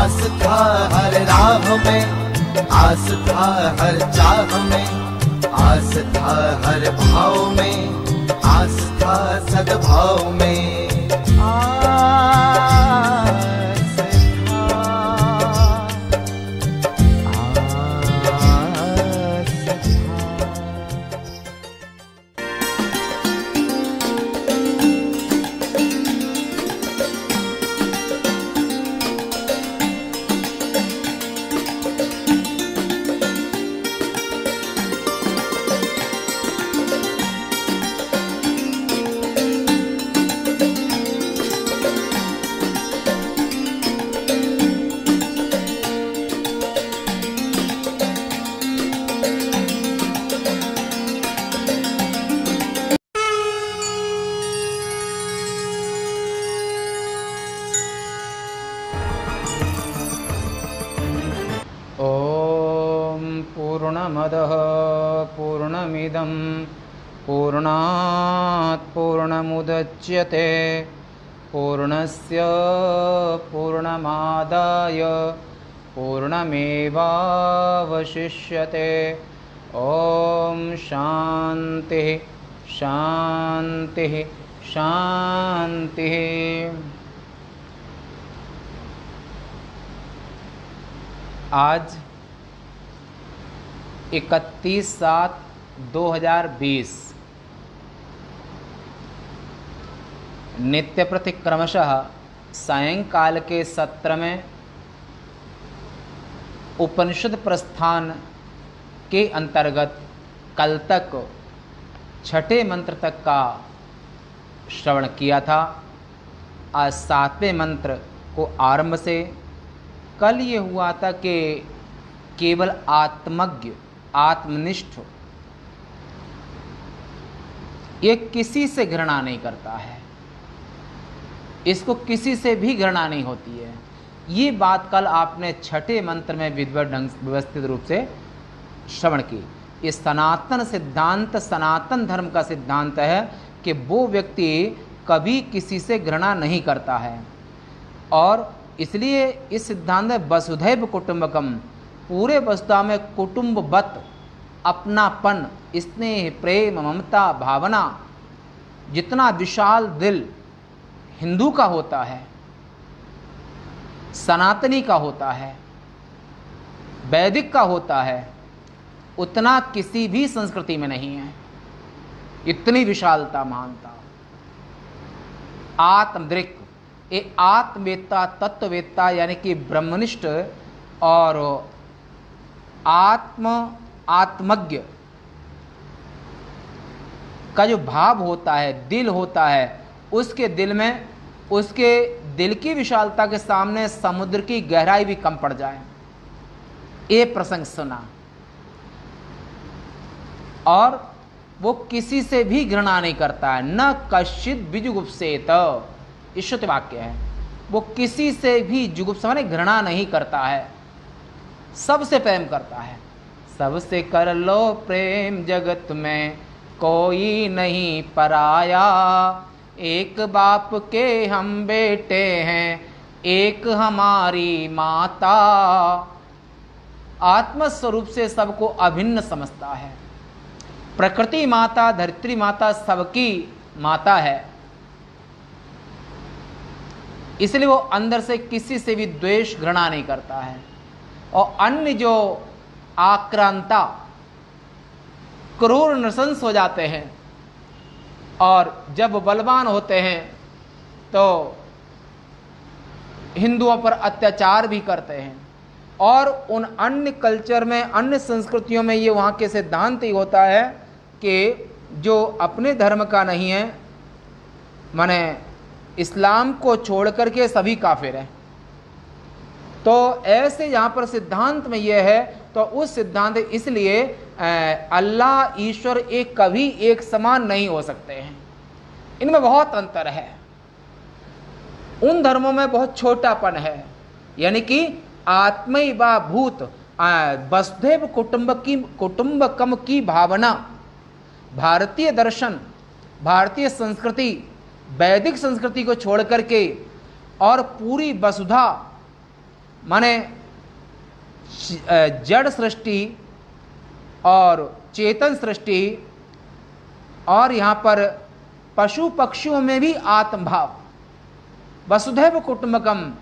आस्था हर राह में, आस्था हर चाह में, आस्था हर भाव में, आस्था सद्भाव में। पूर्णमदः पूर्णमिदं पूर्णात् पूर्णमुदच्यते पूर्णस्य पूर्णमादाय पूर्णमेवावशिष्यते। ॐ शान्तिः शान्तिः शान्तिः। आज 31/7/2020 नित्य प्रति क्रमशः सायंकाल के सत्र में उपनिषद प्रस्थान के अंतर्गत कल तक छठे मंत्र तक का श्रवण किया था। आज 7वें मंत्र को आरंभ से कल ये हुआ था कि केवल आत्मज्ञ आत्मनिष्ठ ये किसी से घृणा नहीं करता है, इसको किसी से भी घृणा नहीं होती है। ये बात कल आपने छठे मंत्र में विधिवत ढंग व्यवस्थित रूप से श्रवण की। ये सनातन सिद्धांत, सनातन धर्म का सिद्धांत है कि वो व्यक्ति कभी किसी से घृणा नहीं करता है, और इसलिए इस सिद्धांत में वसुधैव कुटुंबकम, पूरे वसुधा में कुटुंबवत अपनापन, स्नेह, प्रेम, ममता, भावना, जितना विशाल दिल हिंदू का होता है, सनातनी का होता है, वैदिक का होता है, उतना किसी भी संस्कृति में नहीं है। इतनी विशालता, महानता। आत्मदृक्, ये आत्मवेत्ता, तत्ववेत्ता यानी कि ब्रह्मनिष्ठ और आत्मज्ञ का जो भाव होता है, दिल होता है, उसके दिल में, उसके दिल की विशालता के सामने समुद्र की गहराई भी कम पड़ जाए। ये प्रसंग सुना, और वो किसी से भी घृणा नहीं करता है। न कश्चित विजुगुप्सेत, ईश्वर वाक्य है। वो किसी से भी जुगुप्सा माने घृणा नहीं करता है, सबसे प्रेम करता है। सबसे कर लो प्रेम जगत में कोई नहीं पराया, एक बाप के हम बेटे हैं, एक हमारी माता। आत्मस्वरूप से सबको अभिन्न समझता है। प्रकृति माता, धरित्री माता सबकी माता है, इसलिए वो अंदर से किसी से भी द्वेष घृणा नहीं करता है। और अन्य जो आक्रांता क्रूर नृशंस हो जाते हैं और जब बलवान होते हैं तो हिंदुओं पर अत्याचार भी करते हैं, और उन अन्य कल्चर में, अन्य संस्कृतियों में ये वहाँ के सिद्धांत ही होता है कि जो अपने धर्म का नहीं है, माने इस्लाम को छोड़ करके सभी काफिर हैं। तो ऐसे यहाँ पर सिद्धांत में यह है, तो उस सिद्धांत इसलिए अल्लाह ईश्वर एक कभी एक समान नहीं हो सकते हैं, इनमें बहुत अंतर है। उन धर्मों में बहुत छोटापन है, यानी कि आत्मैवा भूत वसुधैव कुटुंबकम की भावना, भारतीय दर्शन, भारतीय संस्कृति, वैदिक संस्कृति को छोड़ करके और पूरी वसुधा माने जड़ सृष्टि और चेतन सृष्टि, और यहाँ पर पशु पक्षियों में भी आत्मभाव। वसुधैव कुटुंबकम,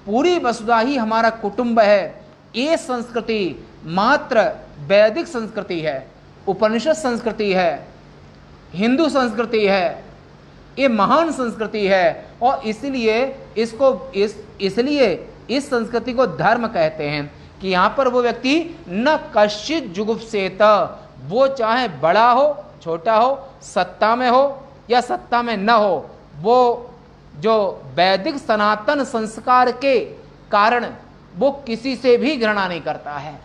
पूरी वसुधा ही हमारा कुटुंब है। ये संस्कृति मात्र वैदिक संस्कृति है, उपनिषद संस्कृति है, हिंदू संस्कृति है, ये महान संस्कृति है। और इसलिए इसलिए इस संस्कृति को धर्म कहते हैं कि यहाँ पर वो व्यक्ति न कश्चित जुगुप्सेत, वो चाहे बड़ा हो छोटा हो, सत्ता में हो या सत्ता में न हो, वो जो वैदिक सनातन संस्कार के कारण वो किसी से भी घृणा नहीं करता है।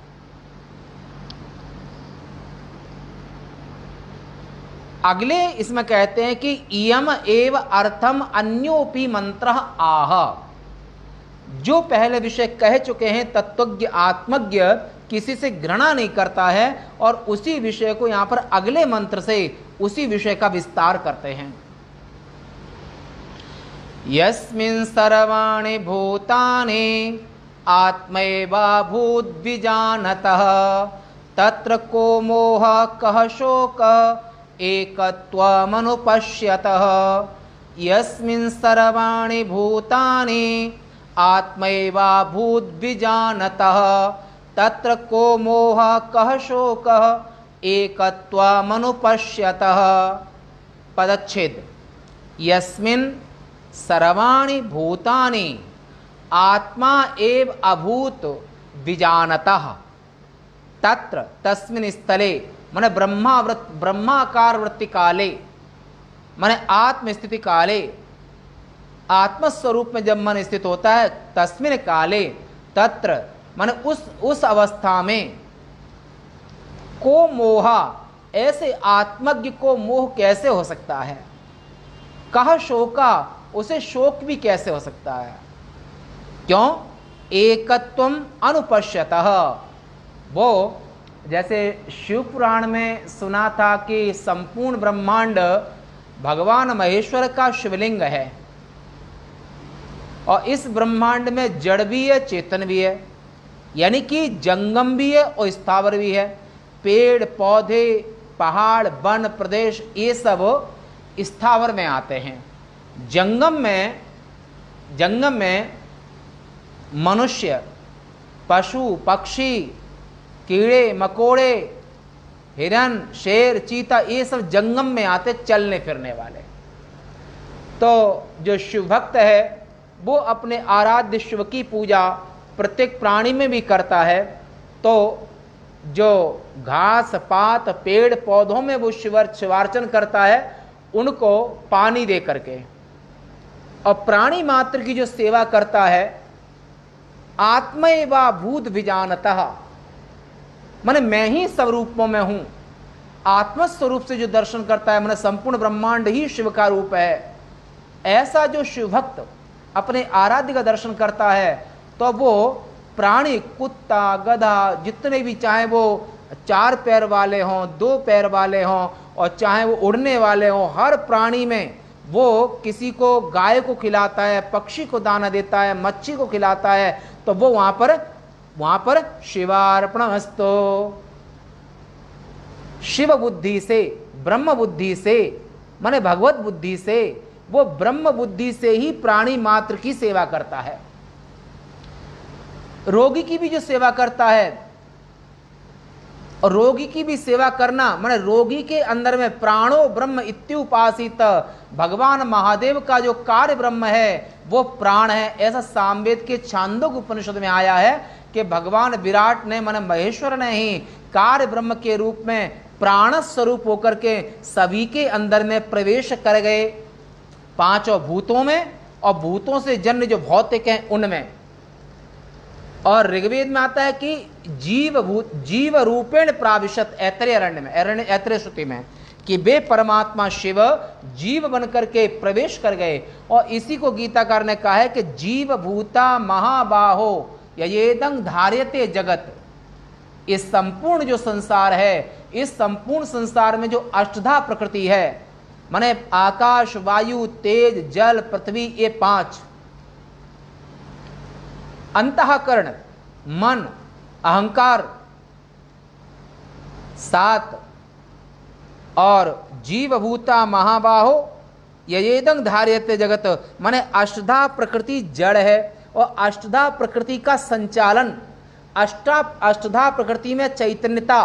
अगले इसमें कहते हैं कि इयम एव अर्थम अन्योपि मंत्र आह। जो पहले विषय कह चुके हैं, तत्वज्ञ आत्मज्ञ किसी से घृणा नहीं करता है, और उसी विषय को यहां पर अगले मंत्र से उसी विषय का विस्तार करते हैं। यस्मिन् सर्वाणि भूतानि आत्मैवाभूद्विजानतः तत्र को मोहः कः शोकः एकत्वमनुपश्यतः। यस्मिन् सर्वाणि भूतानि आत्मैवाभूद्विजानतः तत्र को मोहः कः शोकः एकत्वमनुपश्यतः। पदच्छेद। यस्मिन् सर्वाणि भूतानि आत्मा एव अभूत विजानतः तत्र तस्मिन् स्थले, माने ब्रह्माकार वृत्ति काले, माने आत्मस्थिति काले, आत्मस्वरूप में जब मन स्थित होता है, तस्मिन् काले, तत्र माने उस अवस्था में, को मोहा, ऐसे आत्मज्ञ को मोह कैसे हो सकता है, कह शोका, उसे शोक भी कैसे हो सकता है। क्यों? एकत्वम अनुपश्यतः। वो जैसे शिव पुराण में सुना था कि संपूर्ण ब्रह्मांड भगवान महेश्वर का शिवलिंग है, और इस ब्रह्मांड में जड़ भी है चेतन भी है, यानी कि जंगम भी है और स्थावर भी है। पेड़ पौधे पहाड़ वन प्रदेश ये सब स्थावर में आते हैं। जंगम में मनुष्य पशु पक्षी कीड़े मकोड़े हिरन शेर चीता ये सब जंगम में आते, चलने फिरने वाले। तो जो शिव भक्त है वो अपने आराध्य शिव की पूजा प्रत्येक प्राणी में भी करता है। तो जो घास पात पेड़ पौधों में वो शिवार्चन करता है, उनको पानी दे करके, और प्राणी मात्र की जो सेवा करता है, आत्मैवा भूत विजानतः, माने मैं ही सब रूपों में हूं। आत्मस्वरूप से जो दर्शन करता है, माने संपूर्ण ब्रह्मांड ही शिव का रूप है। ऐसा जो शिव भक्त अपने आराध्य का दर्शन करता है, तो वो प्राणी कुत्ता गधा जितने भी, चाहे वो 4 पैर वाले हों 2 पैर वाले हों और चाहे वो उड़ने वाले हों, हर प्राणी में वो किसी को गाय को खिलाता है, पक्षी को दाना देता है, मच्छी को खिलाता है, तो वो वहां पर शिवार्पणमस्तु, शिव बुद्धि से ब्रह्म बुद्धि से, माने भगवत बुद्धि से, वो ब्रह्म बुद्धि से ही प्राणी मात्र की सेवा करता है। रोगी की भी जो सेवा करता है, और रोगी की भी सेवा करना, माने रोगी के अंदर में प्राणो ब्रह्म इत्युपासित, भगवान महादेव का जो कार्य ब्रह्म है वो प्राण है। ऐसा सामवेद के छांदोग्य उपनिषद में आया है कि भगवान विराट ने, माने महेश्वर ने ही कार्य ब्रह्म के रूप में प्राण स्वरूप होकर के सभी के अंदर में प्रवेश कर गए, 5 भूतों में, और भूतों से जन्य जो भौतिक हैं उनमें। और ऋग्वेद में आता है कि जीव रूपेण प्राविशत, ऐतरेय अरण्य में, ऐतरेय श्रुति में, कि वे परमात्मा शिव जीव बनकर के प्रवेश कर गए। और इसी को गीताकार ने कहा है कि जीव भूता महाबाहो ययेदं धार्यते जगत। इस संपूर्ण जो संसार है, इस संपूर्ण संसार में जो अष्टधा प्रकृति है, माने आकाश वायु तेज जल पृथ्वी, ये 5, अंतःकरण, मन, अहंकार 7 और जीवभूता महाबाहो ययेदं धार्यते जगत, माने अष्टधा प्रकृति जड़ है और अष्टधा प्रकृति का संचालन, अष्टधा प्रकृति में चैतन्यता,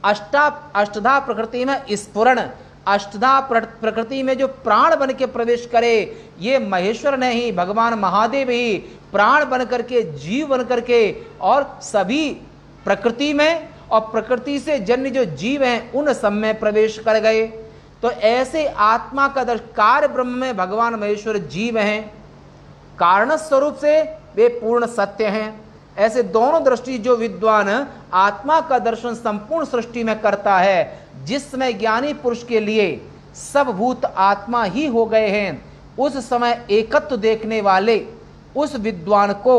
अष्टधा प्रकृति में स्फुरण, अष्टधा प्रकृति में जो प्राण बन के प्रवेश करे, ये महेश्वर ने ही, भगवान महादेव ही प्राण बन करके, जीव बन करके और सभी प्रकृति में और प्रकृति से जन्य जो जीव हैं उन सब में प्रवेश कर गए। तो ऐसे आत्मा का दर्शन, कार्य ब्रह्म में भगवान महेश्वर जीव हैं, कारण स्वरूप से वे पूर्ण सत्य हैं। ऐसे दोनों दृष्टि जो विद्वान आत्मा का दर्शन संपूर्ण सृष्टि में करता है, जिसमें ज्ञानी पुरुष के लिए सब भूत आत्मा ही हो गए हैं, उस समय एकत्व देखने वाले उस विद्वान को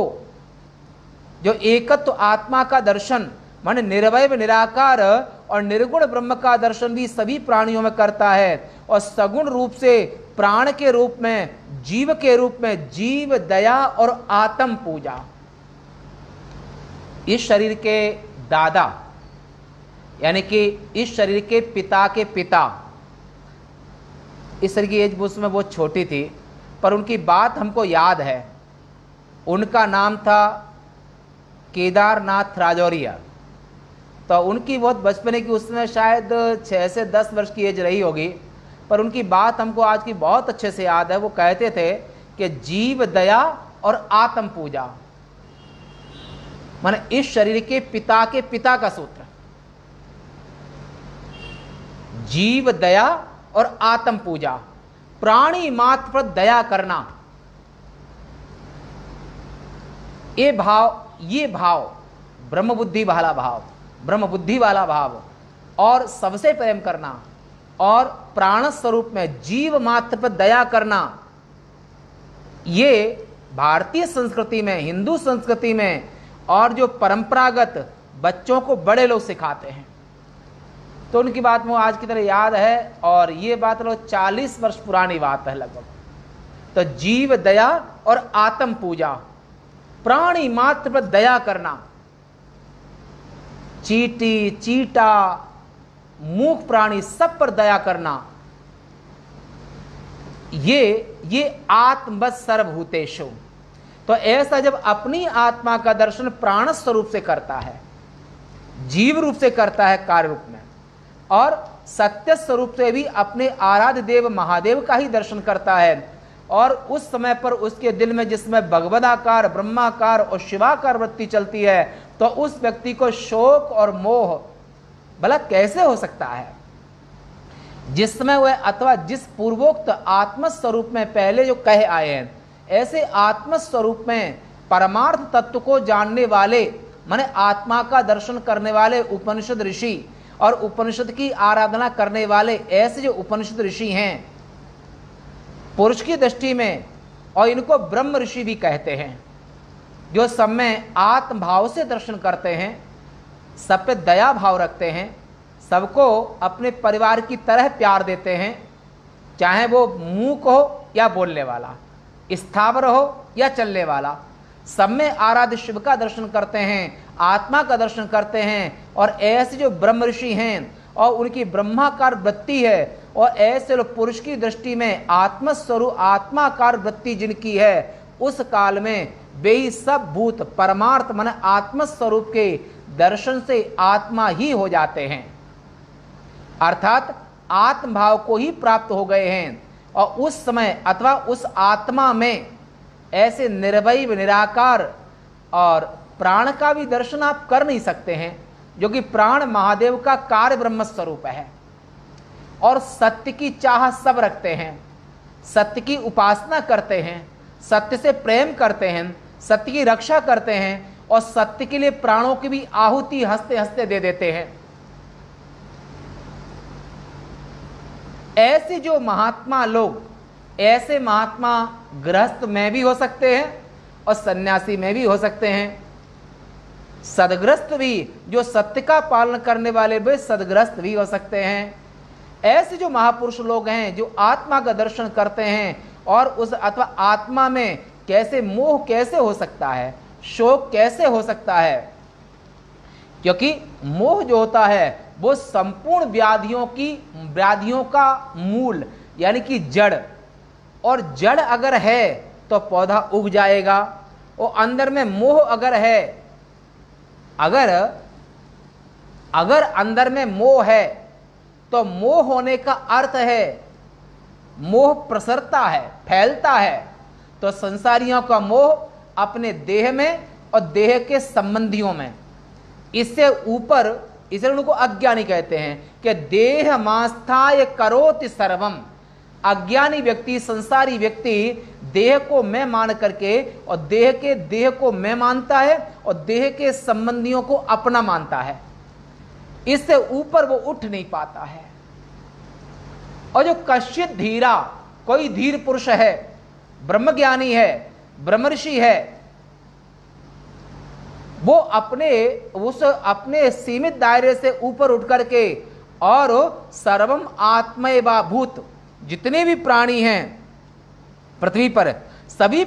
जो एकत्व आत्मा का दर्शन माने निर्वय निराकार और निर्गुण ब्रह्म का दर्शन भी सभी प्राणियों में करता है, और सगुण रूप से प्राण के रूप में, जीव के रूप में जीव, दया और आत्म पूजा, इस शरीर के दादा यानी कि इस शरीर के पिता के पिता, इस शरीर की एज उसमें बहुत छोटी थी पर उनकी बात हमको याद है। उनका नाम था केदारनाथ राजौरिया। तो उनकी बहुत बचपने की, उसमें शायद 6 से 10 वर्ष की एज रही होगी, पर उनकी बात हमको आज की बहुत अच्छे से याद है। वो कहते थे कि जीव, दया और आत्म पूजा, माने इस शरीर के पिता का सूत्र, जीव, दया और आत्म पूजा, प्राणी मात्र पर दया करना, ये भाव ब्रह्म बुद्धि वाला भाव, ब्रह्म बुद्धि वाला भाव, और सबसे प्रेम करना, और प्राण स्वरूप में जीव मात्र पर दया करना, ये भारतीय संस्कृति में, हिंदू संस्कृति में और जो परंपरागत बच्चों को बड़े लोग सिखाते हैं। तो उनकी बात मुझे आज की तरह याद है, और ये बात लोग 40 वर्ष पुरानी बात है लगभग। तो जीव, दया और आत्म पूजा, प्राणी मात्र पर दया करना, चींटी, चीटा, मूक प्राणी सब पर दया करना, ये आत्मवत् सर्वभूतेषु। तो ऐसा जब अपनी आत्मा का दर्शन प्राण स्वरूप से करता है, जीव रूप से करता है कार्य रूप में, और सत्य स्वरूप से भी अपने आराध्य देव महादेव का ही दर्शन करता है, और उस समय पर उसके दिल में जिसमें भगवदाकार, ब्रह्माकार और शिवाकार वृत्ति चलती है, तो उस व्यक्ति को शोक और मोह भला कैसे हो सकता है, जिसमें वह अथवा जिस पूर्वोक्त आत्मस्वरूप में पहले जो कहे आए हैं, ऐसे आत्मस्वरूप में परमार्थ तत्व को जानने वाले, माने आत्मा का दर्शन करने वाले उपनिषद ऋषि और उपनिषद की आराधना करने वाले ऐसे जो उपनिषद ऋषि हैं पुरुष की दृष्टि में, और इनको ब्रह्म ऋषि भी कहते हैं, जो सब में आत्म भाव से दर्शन करते हैं, सब पे दया भाव रखते हैं, सबको अपने परिवार की तरह प्यार देते हैं, चाहे वो मूक हो या बोलने वाला, स्थावर हो या चलने वाला, सब में आराध्य शिव का दर्शन करते हैं, आत्मा का दर्शन करते हैं। और ऐसे जो ब्रह्म ऋषि हैं और उनकी ब्रह्माकार वृत्ति है, और ऐसे लोग पुरुष की दृष्टि में आत्मस्वरूप आत्माकार वृत्ति जिनकी है, उस काल में वे ही सब भूत परमार्थ मन आत्मस्वरूप के दर्शन से आत्मा ही हो जाते हैं, अर्थात आत्म भाव को ही प्राप्त हो गए हैं। और उस समय अथवा उस आत्मा में ऐसे निर्वय निराकार और प्राण का भी दर्शन आप कर नहीं सकते हैं, जो कि प्राण महादेव का कार्य ब्रह्म स्वरूप है, और सत्य की चाह सब रखते हैं, सत्य की उपासना करते हैं, सत्य से प्रेम करते हैं, सत्य की रक्षा करते हैं, और सत्य के लिए प्राणों की भी आहुति हंसते हंसते दे देते हैं। ऐसे जो महात्मा लोग, ऐसे महात्मा गृहस्थ में भी हो सकते हैं और सन्यासी में भी हो सकते हैं। सदग्रस्त भी, जो सत्य का पालन करने वाले वे सदग्रस्त भी हो सकते हैं। ऐसे जो महापुरुष लोग हैं जो आत्मा का दर्शन करते हैं, और उस अथवा आत्मा में कैसे मोह कैसे हो सकता है, शोक कैसे हो सकता है? क्योंकि मोह जो होता है वो संपूर्ण व्याधियों का मूल यानी कि जड़, और जड़ अगर है तो पौधा उग जाएगा। और अंदर में मोह अगर है, अगर अंदर में मोह है तो मोह होने का अर्थ है मोह प्रसरता है, फैलता है। तो संसारियों का मोह अपने देह में और देह के संबंधियों में, इससे ऊपर, इसे उनको अज्ञानी कहते हैं कि देह मास्थाय करोति सर्वम। अज्ञानी व्यक्ति, संसारी व्यक्ति देह को मैं मान करके और देह को मैं मानता है और देह के संबंधियों को अपना मानता है। इससे ऊपर वो उठ नहीं पाता है। और जो कश्चित धीरा, कोई धीर पुरुष है, ब्रह्मज्ञानी है, ब्रह्मर्षि है, वो अपने सीमित दायरे से ऊपर उठ करके और सर्वम आत्मैवा भूत, जितने भी प्राणी हैं पृथ्वी पर, सभी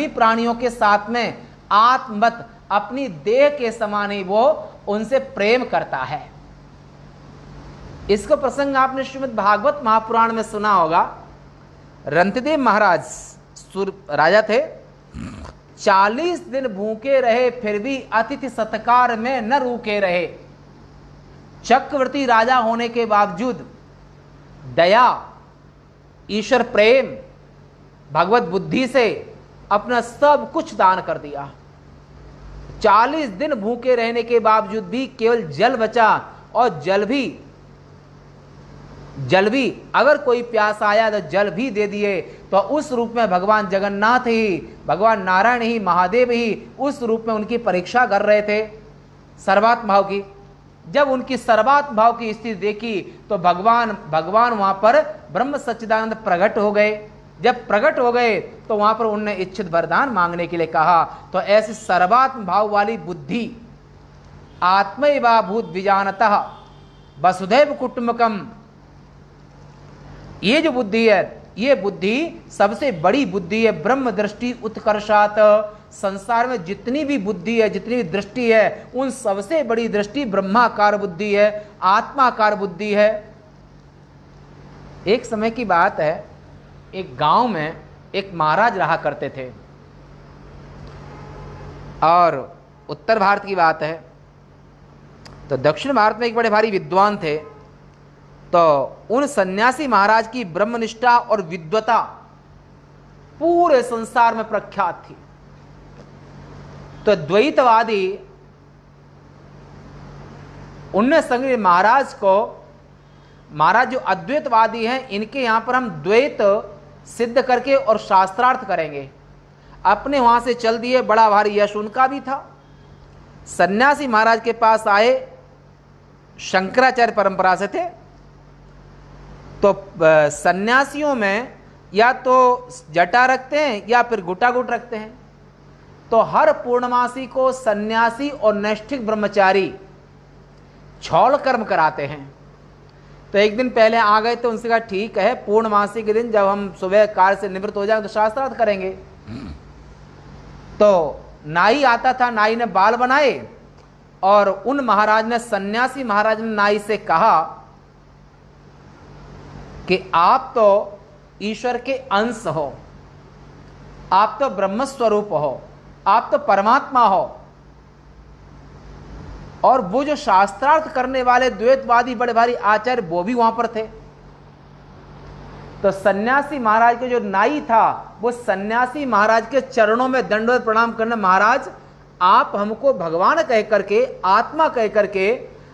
प्राणियों के साथ में आत्मवत अपनी देह के समान ही वो उनसे प्रेम करता है। इसको प्रसंग आपने श्रीमद् भागवत महापुराण में सुना होगा। रंतदेव महाराज राजा थे, 40 दिन भूखे रहे फिर भी अतिथि सत्कार में न रूके रहे। चक्रवर्ती राजा होने के बावजूद दया, ईश्वर प्रेम, भगवत बुद्धि से अपना सब कुछ दान कर दिया। 40 दिन भूखे रहने के बावजूद भी केवल जल बचा, और जल भी अगर कोई प्यास आया तो जल भी दे दिए। तो उस रूप में भगवान जगन्नाथ ही, भगवान नारायण ही, महादेव ही उस रूप में उनकी परीक्षा कर रहे थे सर्वात्म भाव की। जब उनकी सर्वात्म भाव की स्थिति देखी तो भगवान वहां पर ब्रह्म सच्चिदानंद प्रकट हो गए। जब प्रकट हो गए तो वहां पर उन्होंने इच्छित वरदान मांगने के लिए कहा। तो ऐसी सर्वात्म भाव वाली बुद्धि, आत्मैवा भूत विजानतः वसुधैव कुटुंबकम, ये जो बुद्धि है, ये बुद्धि सबसे बड़ी बुद्धि है। ब्रह्म दृष्टि उत्कर्षात, संसार में जितनी भी बुद्धि है, जितनी भी दृष्टि है, उन सबसे बड़ी दृष्टि ब्रह्माकार बुद्धि है, आत्माकार बुद्धि है। एक समय की बात है, एक गांव में एक महाराज रहा करते थे, और उत्तर भारत की बात है। तो दक्षिण भारत में एक बड़े भारी विद्वान थे। तो उन सन्यासी महाराज की ब्रह्मनिष्ठा और विद्वता पूरे संसार में प्रख्यात थी। तो द्वैतवादी उनने संग महाराज जो अद्वैतवादी हैं, इनके यहां पर हम द्वैत सिद्ध करके और शास्त्रार्थ करेंगे। अपने वहां से चल दिए, बड़ा भारी यश उनका भी था। सन्यासी महाराज के पास आए, शंकराचार्य परंपरा से थे। तो सन्यासियों में या तो जटा रखते हैं या फिर गुटागुट रखते हैं। तो हर पूर्णमासी को सन्यासी और नैष्ठिक ब्रह्मचारी छौल कर्म कराते हैं। तो एक दिन पहले आ गए तो उनसे कहा ठीक है, पूर्णमासी के दिन जब हम सुबह कार्य से निवृत्त हो जाएं तो शास्त्रार्थ करेंगे। तो नाई आता था, नाई ने बाल बनाए, और उन महाराज ने, सन्यासी महाराज ने नाई से कहा कि आप तो ईश्वर के अंश हो, आप तो ब्रह्म स्वरूप हो, आप तो परमात्मा हो। और वो जो शास्त्रार्थ करने वाले द्वैतवादी बड़े भारी आचार्य, वो भी वहां पर थे। तो सन्यासी महाराज के जो नाई था, वो सन्यासी महाराज के चरणों में दंडवत प्रणाम करने, महाराज आप हमको भगवान कह करके, आत्मा कह करके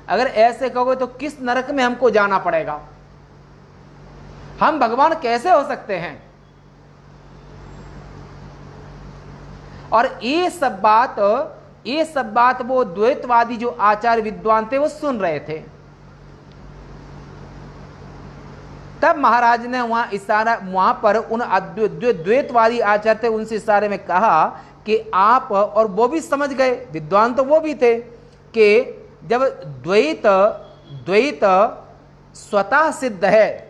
अगर ऐसे कहोगे तो किस नरक में हमको जाना पड़ेगा, हम भगवान कैसे हो सकते हैं। और ये सब बात वो द्वैतवादी जो आचार्य विद्वान थे वो सुन रहे थे। तब महाराज ने वहां पर उन द्वैतवादी आचार्य थे, उनसे इशारे में कहा कि आप, और वो भी समझ गए, विद्वान तो वो भी थे, कि जब द्वैत स्वतः सिद्ध है,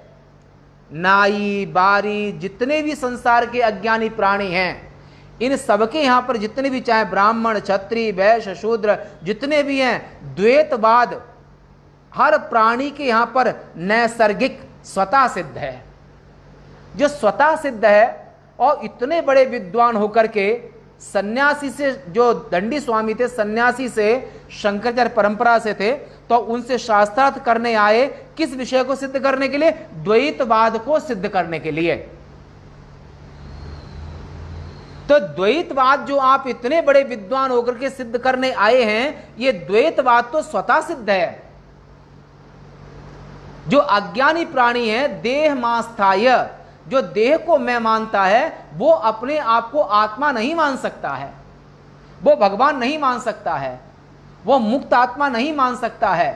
नाई बारी जितने भी संसार के अज्ञानी प्राणी हैं, इन सबके यहाँ पर जितने भी चाहे ब्राह्मण क्षत्रिय वैश्य शूद्र जितने भी हैं, द्वैतवाद हर प्राणी के यहाँ पर नैसर्गिक स्वतः सिद्ध है। जो स्वतः सिद्ध है, और इतने बड़े विद्वान होकर के सन्यासी से, जो दंडी स्वामी थे सन्यासी से शंकराचार्य परंपरा से थे, तो उनसे शास्त्रार्थ करने आए किस विषय को सिद्ध करने के लिए? द्वैतवाद को सिद्ध करने के लिए। तो द्वैतवाद जो आप इतने बड़े विद्वान होकर के सिद्ध करने आए हैं, ये द्वैतवाद तो स्वतः सिद्ध है। जो अज्ञानी प्राणी है देह मास्थाय, जो देह को मैं मानता है, वो अपने आप को आत्मा नहीं मान सकता है, वो भगवान नहीं मान सकता है, वो मुक्त आत्मा नहीं मान सकता है।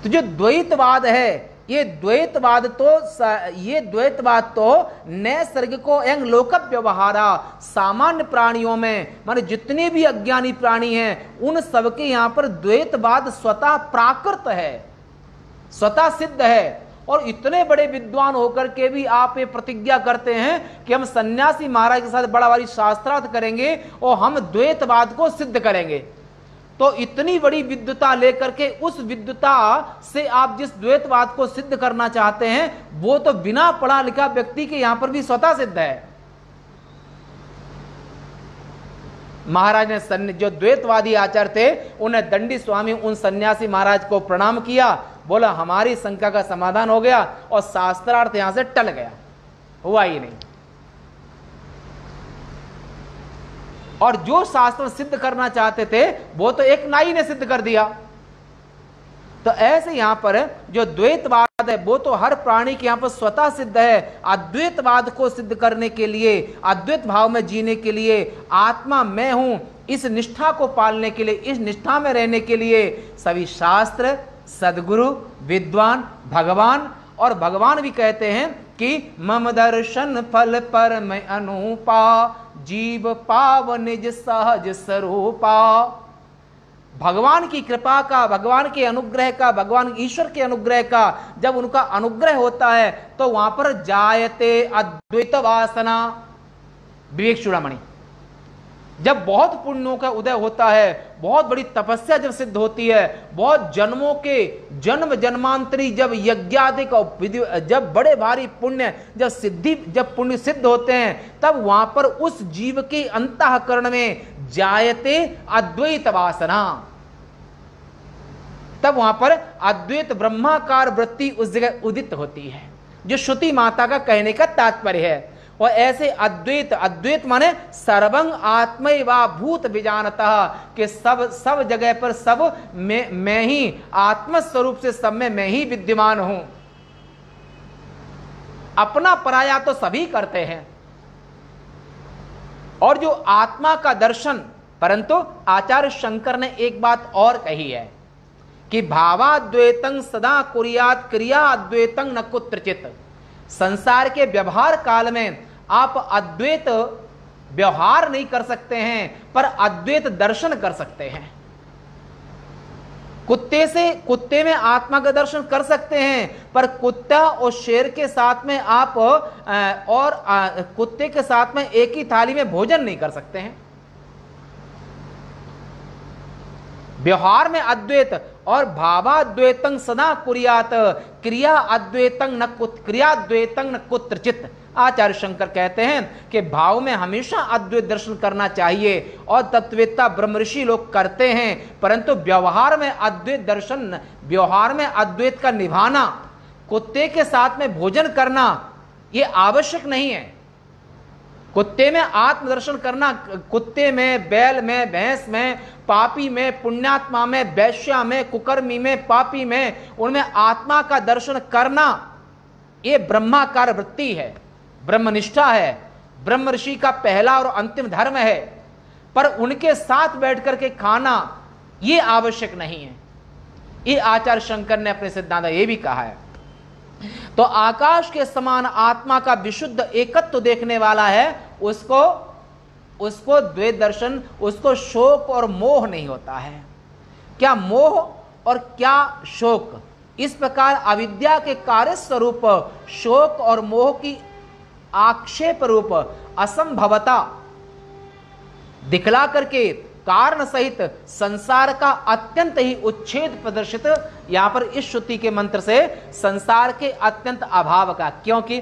तो जो द्वैतवाद है, ये द्वैतवाद तो नैसर्गिको एवं लोक व्यवहारा, सामान्य प्राणियों में माने जितने भी अज्ञानी प्राणी हैं उन सबके यहां पर द्वैतवाद स्वतः प्राकृत है, स्वतः सिद्ध है। और इतने बड़े विद्वान होकर के भी आप ये प्रतिज्ञा करते हैं कि हम सन्यासी महाराज के साथ बड़ा भारी शास्त्रार्थ करेंगे और हम द्वैतवाद को सिद्ध करेंगे। तो इतनी बड़ी विद्वता लेकर के उस विद्वता से आप जिस द्वैतवाद को सिद्ध करना चाहते हैं, वो तो बिना पढ़ा लिखा व्यक्ति के यहां पर भी स्वतः सिद्ध है। महाराज ने जो द्वैतवादी आचार्य थे, उन्हें दंडी स्वामी उन सन्यासी महाराज को प्रणाम किया, बोला हमारी शंका का समाधान हो गया, और शास्त्रार्थ यहां से टल गया, हुआ ही नहीं। और जो शास्त्र सिद्ध करना चाहते थे वो तो एक नाई ने सिद्ध कर दिया। तो ऐसे यहां पर जो द्वैतवाद है वो तो हर प्राणी के यहां पर स्वतः सिद्ध है। अद्वैतवाद को सिद्ध करने के लिए, अद्वैत भाव में जीने के लिए, आत्मा मैं हूं इस निष्ठा को पालने के लिए, इस निष्ठा में रहने के लिए सभी शास्त्र, सद्गुरु, विद्वान, भगवान, और भगवान भी कहते हैं कि मम दर्शन फल पर मैं अनुपा, जीव पाव निज सहज स्वरूपा। भगवान की कृपा का, भगवान के अनुग्रह का, भगवान ईश्वर के अनुग्रह का जब उनका अनुग्रह होता है तो वहां पर जायते अद्वैत वासना। विवेक चूड़ामणि, जब बहुत पुण्यों का उदय होता है, बहुत बड़ी तपस्या जब सिद्ध होती है, बहुत जन्मों के जन्म जन्मांतरी जब यज्ञादि का जब बड़े भारी पुण्य जब पुण्य सिद्ध होते हैं, तब वहां पर उस जीव के अंतःकरण में जायते अद्वैत वासना, तब वहां पर अद्वैत ब्रह्माकार वृत्ति उस जगह उदित होती है, जो श्रुति माता का कहने का तात्पर्य है। और ऐसे अद्वैत माने सर्वं आत्मैवा भूत विजानतः, कि सब जगह पर सब मैं ही आत्म स्वरूप से सब में मैं ही विद्यमान हूं। अपना पराया तो सभी करते हैं, और जो आत्मा का दर्शन, परंतु आचार्य शंकर ने एक बात और कही है कि भावाद्वैतं सदा कुर्यात् क्रिया अद्वैतं न कुत्रचित्। संसार के व्यवहार काल में आप अद्वैत व्यवहार नहीं कर सकते हैं, पर अद्वैत दर्शन कर सकते हैं। कुत्ते में आत्मा का दर्शन कर सकते हैं, पर कुत्ता और शेर के साथ में आप कुत्ते के साथ में एक ही थाली में भोजन नहीं कर सकते हैं। व्यवहार में अद्वैत, और भावाद्वैतं सदा कुर्यात् क्रिया अद्वैतं न कुत्रचित्। आचार्य शंकर कहते हैं कि भाव में हमेशा अद्वैत दर्शन करना चाहिए, और तत्ववेत्ता ब्रह्मऋषि लोग करते हैं, परंतु व्यवहार में अद्वैत दर्शन, व्यवहार में अद्वैत का निभाना, कुत्ते के साथ में भोजन करना ये आवश्यक नहीं है। कुत्ते में आत्मदर्शन करना, कुत्ते में, बैल में, भैंस में, पापी में, पुण्यात्मा में, वैश्या में, कुकर्मी में, पापी में, उनमें आत्मा का दर्शन करना ये ब्रह्माकार वृत्ति है, ब्रह्मनिष्ठा है, ब्रह्म ऋषि का पहला और अंतिम धर्म है। पर उनके साथ बैठ करके खाना ये आवश्यक नहीं है। ये आचार्य शंकर ने अपने सिद्धांत ये भी कहा है। तो आकाश के समान आत्मा का विशुद्ध एकत्व देखने वाला है, उसको द्वैत दर्शन, उसको शोक और मोह नहीं होता है। क्या मोह और क्या शोक, इस प्रकार अविद्या के कार्य स्वरूप शोक और मोह की आक्षेप रूप असंभवता दिखला करके कारण सहित संसार का अत्यंत ही उच्छेद प्रदर्शित यहां पर इस श्रुति के मंत्र से संसार के अत्यंत अभाव का, क्योंकि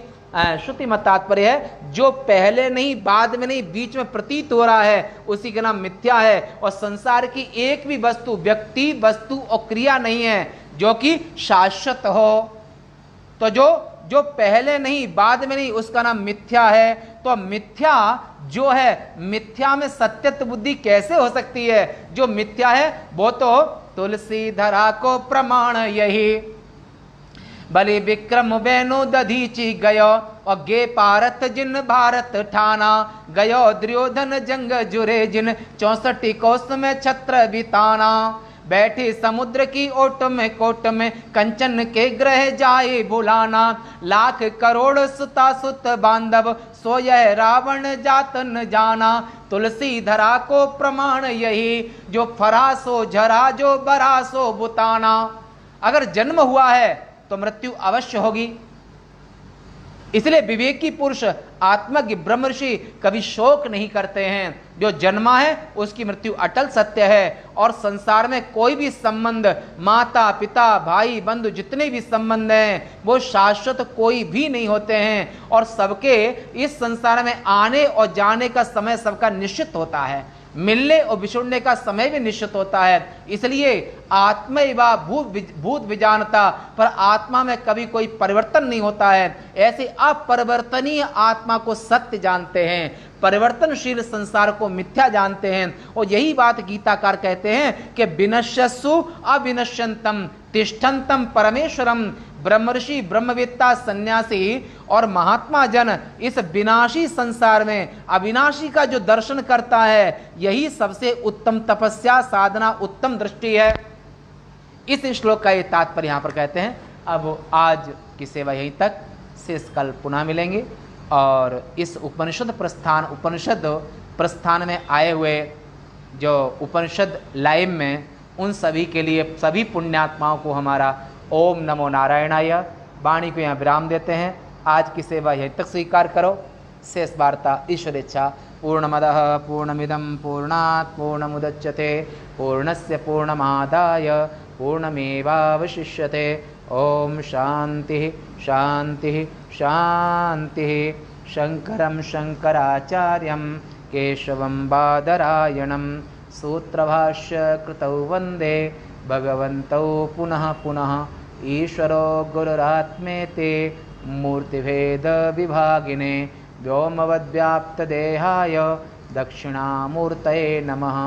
श्रुति मत तात्पर्य है जो पहले नहीं बाद में नहीं बीच में प्रतीत हो रहा है उसी का नाम मिथ्या है। और संसार की एक भी वस्तु, व्यक्ति, वस्तु और क्रिया नहीं है जो कि शाश्वत हो। तो जो पहले नहीं बाद में नहीं उसका नाम मिथ्या है। तो मिथ्या जो है, मिथ्या में सत्यत्व बुद्धि कैसे हो सकती है? जो मिथ्या है वो तो तुलसीधरा को प्रमाण यही। बलि विक्रम बेनु दधीची गयो और गे पारत जिन भारत ठाना, गयो दुर्योधन जंग जुरे जिन 64 कोस में छत्र बिताना। बैठी समुद्र की ओट में कोट में कंचन के ग्रह जाए बुलाना, लाख करोड़ सुता सुत बांधव सो यह रावण जात न जाना। तुलसी धरा को प्रमाण यही जो फरासो झरा जो बरासो बुताना। अगर जन्म हुआ है तो मृत्यु अवश्य होगी, इसलिए विवेकी पुरुष आत्मज्ञ ब्रह्मर्षि कभी शोक नहीं करते हैं। जो जन्मा है उसकी मृत्यु अटल सत्य है। और संसार में कोई भी संबंध, माता पिता भाई बंधु जितने भी संबंध हैं वो शाश्वत कोई भी नहीं होते हैं। और सबके इस संसार में आने और जाने का समय सबका निश्चित होता है, मिलने और बिछुड़ने का समय भी निश्चित होता है। इसलिए आत्मैवा भूत विजानता, पर आत्मा में कभी कोई परिवर्तन नहीं होता है। ऐसे अपरिवर्तनीय आत्मा को सत्य जानते हैं, परिवर्तनशील संसार को मिथ्या जानते हैं। और यही बात गीताकार कहते हैं कि विनश्यसु अविनश्यंतम तिष्ठन्तम परमेश्वरम। ब्रह्मर्षि, ब्रह्मवेत्ता, सन्यासी और महात्मा जन इस विनाशी संसार में अविनाशी का जो दर्शन करता है यही सबसे उत्तम तपस्या, साधना, उत्तम दृष्टि है। इस श्लोक का ये तात्पर्य यहाँ पर कहते हैं। अब आज की सेवा यहीं तक, शेष कल पुनः मिलेंगे। और इस उपनिषद प्रस्थान में आए हुए जो उपनिषद लाइव में उन सभी के लिए, सभी पुण्यात्माओं को हमारा ओम नमो नारायणाय। वाणी को यहाँ विराम देते हैं। आज की सेवा यहीं तक स्वीकार करो। शेष वार्ता ईश्वर इच्छा। पूर्णमदः पूर्णमिदं पूर्णात् पूर्णमुदच्यते पूर्णस्य पूर्णमादाय पूर्णमेवावशिष्यते। ओम शांति शांति शांति। शंकरं शंकराचार्यं केशवं बादरायणं सूत्रभाष्य कृतौ वंदे भगवन्तौ पुनः पुनः। ईश्वरो गुरुरात्मेति मूर्तिभेद विभागिने व्योमवद्व्याप्तदेहाय दक्षिणामूर्तये नमः।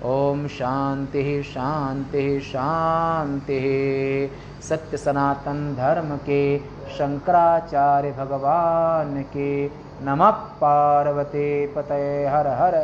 ओम शांति शांति शांति। सत्य सनातन धर्म के शंकराचार्य भगवान के नमः। पार्वती पतये हर हर।